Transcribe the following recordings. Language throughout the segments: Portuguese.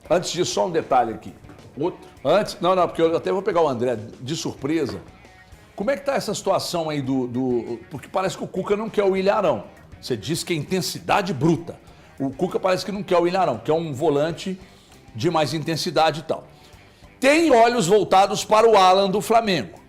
Antes disso, só um detalhe aqui. Outro? Antes, não, porque eu até vou pegar o André de surpresa. Como é que tá essa situação aí porque parece que o Cuca não quer o Ilharão. Você diz que é intensidade bruta. O Cuca parece que não quer o Ilharão, quer um volante de mais intensidade e tal. Tem olhos voltados para o Alan do Flamengo.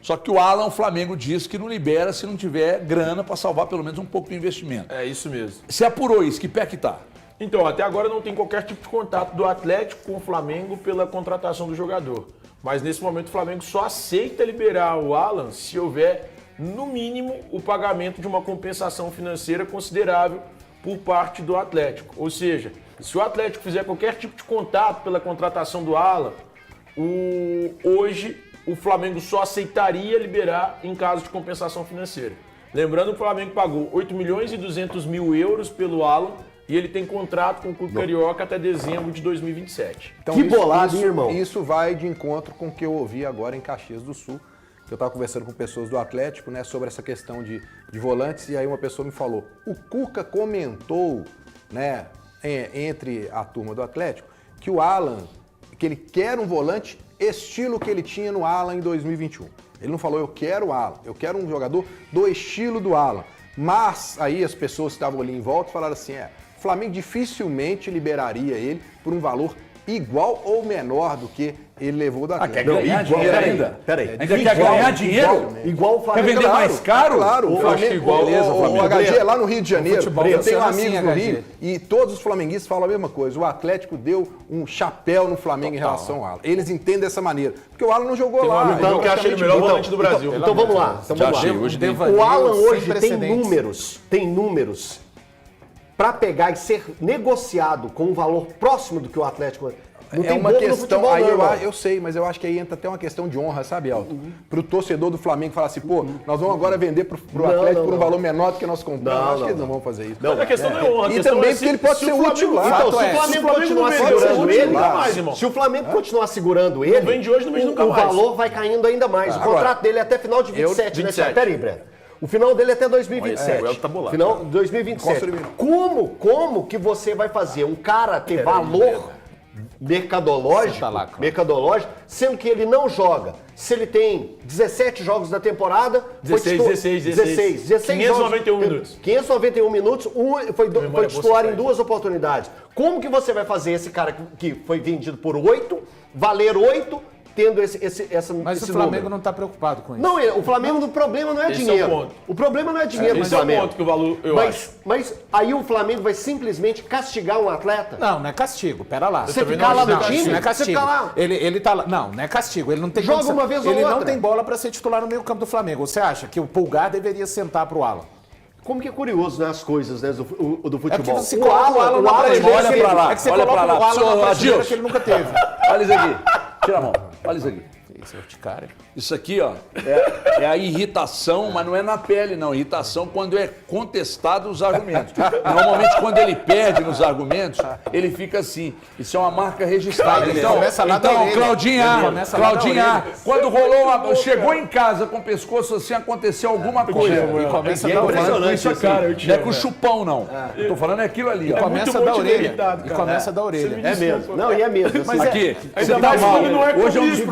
Só que o Flamengo diz que não libera se não tiver grana para salvar pelo menos um pouco do investimento. É isso mesmo. Você apurou isso, que pé que tá? Então, até agora não tem qualquer tipo de contato do Atlético com o Flamengo pela contratação do jogador. Mas nesse momento o Flamengo só aceita liberar o Alan se houver, no mínimo, o pagamento de uma compensação financeira considerável por parte do Atlético. Ou seja, se o Atlético fizer qualquer tipo de contato pela contratação do Alan, hoje o Flamengo só aceitaria liberar em caso de compensação financeira. Lembrando que o Flamengo pagou 8 milhões e 200 mil euros pelo Alan e ele tem contrato com o Clube Carioca até dezembro de 2027. Então, Que bolado, hein, irmão? Isso vai de encontro com o que eu ouvi agora em Caxias do Sul. Eu estava conversando com pessoas do Atlético, né, sobre essa questão de volantes, e aí uma pessoa me falou, o Cuca comentou, né, entre a turma do Atlético, que o Alan, que ele quer um volante estilo que ele tinha no Alan em 2021. Ele não falou, eu quero o Alan, eu quero um jogador do estilo do Alan. Mas aí as pessoas que estavam ali em volta falaram assim, o Flamengo dificilmente liberaria ele por um valor igual ou menor do que ele levou da Quer ganhar dinheiro ainda? Peraí. Ainda quer ganhar dinheiro? Igual o Flamengo. Quer vender mais caro? Claro, o Flamengo, o HG é lá no Rio de Janeiro, futebol eu tenho funciona amigos assim, no HG. Rio, e todos os flamenguistas falam a mesma coisa. O Atlético deu um chapéu no Flamengo em relação ao Alan. Eles entendem dessa maneira, porque o Alan não jogou lá. amigo meu que acha ele o melhor volante do Brasil. Então vamos lá. Já achei, hoje tem. O Alan sem hoje precedentes. tem números para pegar e ser negociado com um valor próximo do que o Atlético... Não É tem uma bobo no questão, futebol, aí não, irmão. eu sei, mas eu acho que aí entra até uma questão de honra, sabe, Elton? Pro torcedor do Flamengo falar assim, pô, nós vamos agora vender pro Atlético por um valor menor do que nós compramos. Eu acho que eles não vão fazer isso. Mas a questão não é honra. E também porque ele pode ser útil lá. Então, se o Flamengo continuar segurando ele, mais, irmão. se o Flamengo continuar segurando ele, vende hoje, não vende nunca o mais. valor vai caindo ainda mais. O contrato dele é até final de 27, né? 27. Peraí, Breno. O final dele é até 2027. o Elton tá bolado. Final de 2027. Como que você vai fazer um cara ter valor mercadológico, sendo que ele não joga? Se ele tem 17 jogos da temporada... 16 591 minutos. 591 minutos, foi titular em 2 oportunidades. Como que você vai fazer esse cara que foi vendido por 8, valer 8, tendo esse Mas esse o Flamengo número? não está preocupado com isso. Não, o Flamengo, o problema não é Esse dinheiro. é o ponto. O problema não é dinheiro do Esse é o Flamengo. ponto que o valor, eu acho. Mas aí o Flamengo vai simplesmente castigar um atleta? Não é castigo, pera lá. Você ficar lá no time? Não é castigo. Você ficar lá? Ele tá lá. Não é castigo. Ele não tem Joga condição. uma vez ou Ele não outra. tem bola para ser titular no meio campo do Flamengo. Você acha que o Pulgar deveria sentar pro Alan? Como que é curioso, né, as coisas, né, do É porque futebol. você coloca o Alan na Alan, prateleira olha que ele- pra lá, É que você olha coloca pra lá. o Alan Senhor na prateleira Adilson. que ele nunca teve. Olha isso aqui. Tira a mão. Olha isso aqui. Isso é urticária. Isso aqui, ó, é a irritação, mas não é na pele, não. Irritação quando é contestado os argumentos. Normalmente, quando ele perde nos argumentos, ele fica assim. Isso é uma marca registrada. Ele Então, começa lá da orelha. Claudinha, Ele começa lá da orelha. quando rolou, chegou em casa com o pescoço assim, aconteceu alguma coisa. E começa É da orelha. impressionante isso, isso, cara. Não é com o chupão, não. Eu tô falando é aquilo ali, ó. Começa muito da orelha. irritado, E cara. começa da orelha. É mesmo. Não, e é mesmo. assim. Aqui, você Ainda tá mais mal. quando não é Hoje é um dos comigo,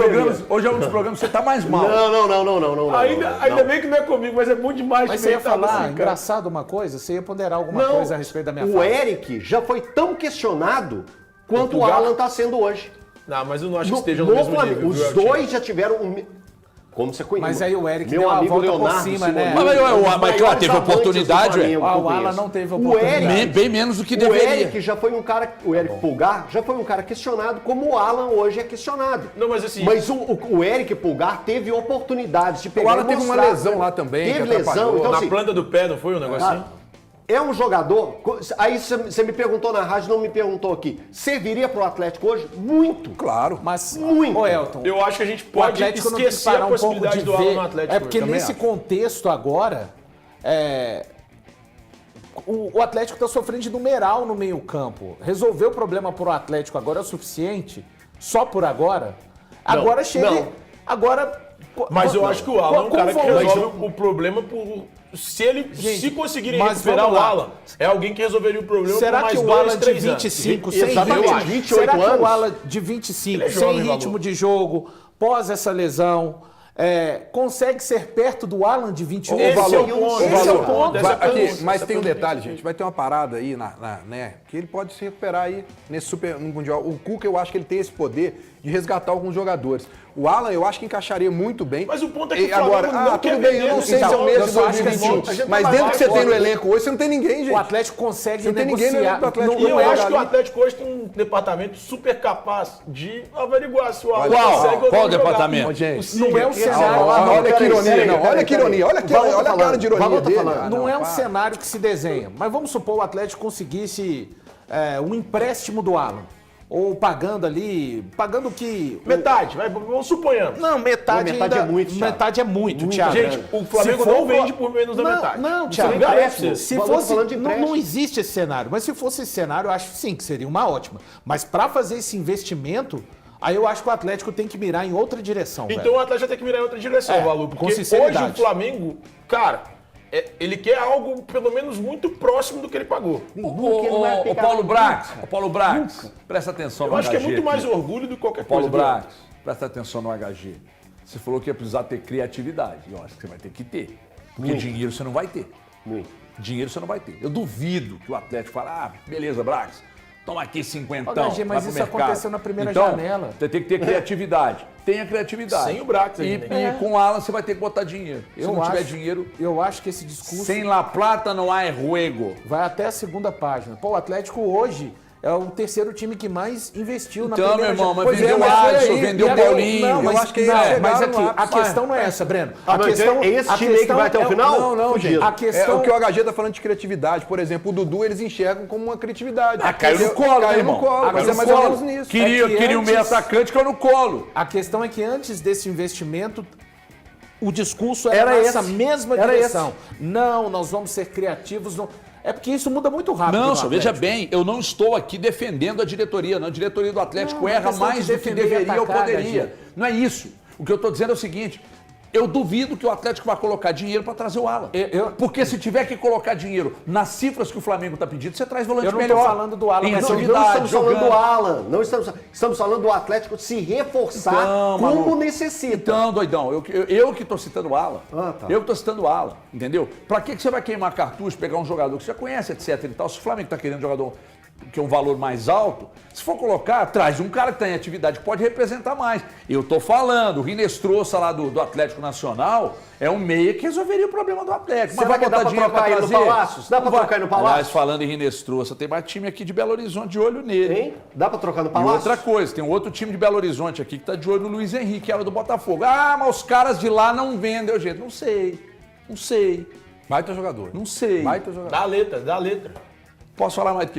programas, que você tá mais mal. Não. Ainda bem que não é comigo, mas é bom demais. Mas de você ia irritado falar, assim, cara. engraçado uma coisa, você ia ponderar alguma Não, coisa a respeito da minha o fala. Eric já foi tão questionado quanto o Portugal. Alan está sendo hoje. Não, mas eu não acho que esteja no mesmo Flamengo, nível. os viu, Elton? dois já tiveram como você conhece. Mas aí o Eric meu deu uma amigo volta por Leonardo cima, Simoni, né? Mas, um dos claro, maiores teve amantes do oportunidade, Flamengo Ah, que eu o Alan conheço. não teve O oportunidade. Eric, Bem menos do que o deveria. Eric já foi um cara, o Eric Pulgar já foi um cara questionado como o Alan hoje é questionado. Não, mas assim... Mas o Eric Pulgar teve oportunidades de pegar O Alan e teve uma mostrar. lesão lá também, Teve que atrapalhou. lesão, então Na assim, planta do pé, não foi um negocinho? é um jogador. Aí você me perguntou na rádio, não me perguntou aqui. Serviria pro Atlético hoje? Muito. Claro. Mas, Muito. ô Elton, Eu acho que a gente o pode Atlético não tem que esquecer parar a um pouco possibilidade de do Alan ver. no Atlético. É porque hoje. nesse contexto agora, o Atlético está sofrendo de numeral no meio campo. Resolver o problema pro Atlético agora é o suficiente? Só por agora? Agora chega... não. Agora... Mas eu acho que o Alan é um como cara que vão- resolve o problema se conseguirem mas recuperar vamos o lá. Alan, é alguém que resolveria o problema Será por mais que o 2, Alan de 3 anos. 25, sem Exatamente, ritmo, 28 será que anos. o Alan de 25, Ele é sem jovem, ritmo Valor. de jogo, pós essa lesão, consegue ser perto do Alan de 21? Esse Valor, é o ponto. esse é o ponto. Essa é a Aqui, pergunta, mas essa tem um é a pergunta. detalhe, gente. Vai ter uma parada aí, né? Que ele pode se recuperar aí no Mundial. O Cuca, eu acho que ele tem esse poder de resgatar alguns jogadores. O Alan, eu acho que encaixaria muito bem. Mas o ponto é que E o Flamengo agora, não quer tudo bem, eu vender não no sei se é o São mês Paulo. de Eu só acho que 2021, mas vai dentro lá que você tem no fora. elenco hoje, você não tem ninguém, gente. O Atlético consegue Não tem ninguém no negociar. elenco do Atlético. E eu Não é acho que o ali. Atlético hoje tem um departamento super capaz de averiguar se o Alan Qual? consegue ou não Qual jogar. departamento? O Gente, Não é um cenário. olha que ironia, peraí, não. peraí, Olha que peraí. ironia, olha Valor tá a cara de ironia Valor tá dele. falando. Não é um para. cenário que se desenha. Mas vamos supor o Atlético conseguisse um empréstimo do Alan. Ou pagando ali. Pagando o que. Metade, vamos suponhamos. Não, metade, Metade ainda, é muito, Thiago. metade é muito, Thiago. Gente, o Flamengo não vende por menos da metade. Não, Isso Thiago. eu garanto pra empréstimo. vocês. Se Valor tá fosse, falando de não empréstimo. existe esse cenário, mas se fosse esse cenário, eu acho sim que seria uma ótima. Mas para fazer esse investimento, aí eu acho que o Atlético tem que mirar em outra direção. Então velho. o Atlético tem que mirar em outra direção, É, Valu. com Porque hoje sinceridade. o Flamengo, cara, ele quer algo pelo menos muito próximo do que ele pagou. Ô, Paulo Brax, presta atenção Eu no acho que é HG muito mais aqui. orgulho do que qualquer Paulo coisa. Brax, presta atenção no HG. Você falou que ia precisar ter criatividade. Eu acho que você vai ter que ter. Porque dinheiro você não vai ter. Muito. Dinheiro você não vai ter. Eu duvido que o Atlético fale, beleza, Brax, toma aqui 50. HG, mas isso aconteceu na primeira então, janela. Você tem que ter criatividade. Tenha criatividade. Sem o Brax E, ainda, hein? e com o Alan você vai ter que botar dinheiro. Se não tiver dinheiro, Eu acho que esse discurso sem La Plata não há juego. vai até a segunda página. Pô, o Atlético hoje é o terceiro time que mais investiu na Então, primeira meu irmão, mas Pois vendeu o mas foi Alisson, aí. vendeu E o agora- Paulinho. Não, mas, Eu acho que não, eles mas chegaram aqui, lá, a questão não é essa, Breno. Ah, mas é esse time aí que vai até o final? Não, Fudido. gente. A questão- É o que o HG tá falando de criatividade. Por exemplo, o Dudu eles enxergam como uma criatividade. Caiu no colo, né, Caiu irmão? no colo, mas é mais ou menos nisso. Queria, É que queria um meio antes- atacante, caiu no colo. A questão é que antes desse investimento, o discurso era Era nessa esse. mesma Era direção. Não, nós vamos ser criativos. Não. É porque isso muda muito rápido. Não, no só veja Atlético. bem, eu não estou aqui defendendo a diretoria, não. A diretoria do Atlético Não, a erra questão mais de do que defender e deveria ou atacar, poderia. HG. Não é isso. O que eu estou dizendo é o seguinte. Eu duvido que o Atlético vai colocar dinheiro para trazer o Alan. Porque se tiver que colocar dinheiro nas cifras que o Flamengo está pedindo, você traz volante Eu não tô melhor. falando do Alan, Em mas Não, atividade, não estamos falando jogando. do Alan, não estamos falando do Atlético se reforçar Então, como maluco. necessita. Então, doidão, eu que estou citando o Alan. Ah, tá. Eu que estou citando o Alan, entendeu? Pra que você vai queimar cartucho, pegar um jogador que você já conhece, etc e tal? Se o Flamengo está querendo um jogador que é um valor mais alto, se for colocar, traz um cara que está em atividade que pode representar mais. Eu estou falando, o Rinestrosa lá do Atlético Nacional é um meia que resolveria o problema do Atlético. Você vai dar pra trocar ele no Palácios? Dá pra Não vai. trocar ele no Palácios? Aliás, falando em Rinestrosa, tem mais time aqui de Belo Horizonte de olho nele. Hein? Dá pra trocar no E Palácio? outra coisa, tem um outro time de Belo Horizonte aqui que tá de olho no Luiz Henrique, que era do Botafogo. Ah, mas os caras de lá não vendem o jeito. Não sei, Baita jogador. não sei. Baita jogador. Dá a letra. Posso falar mais do que isso?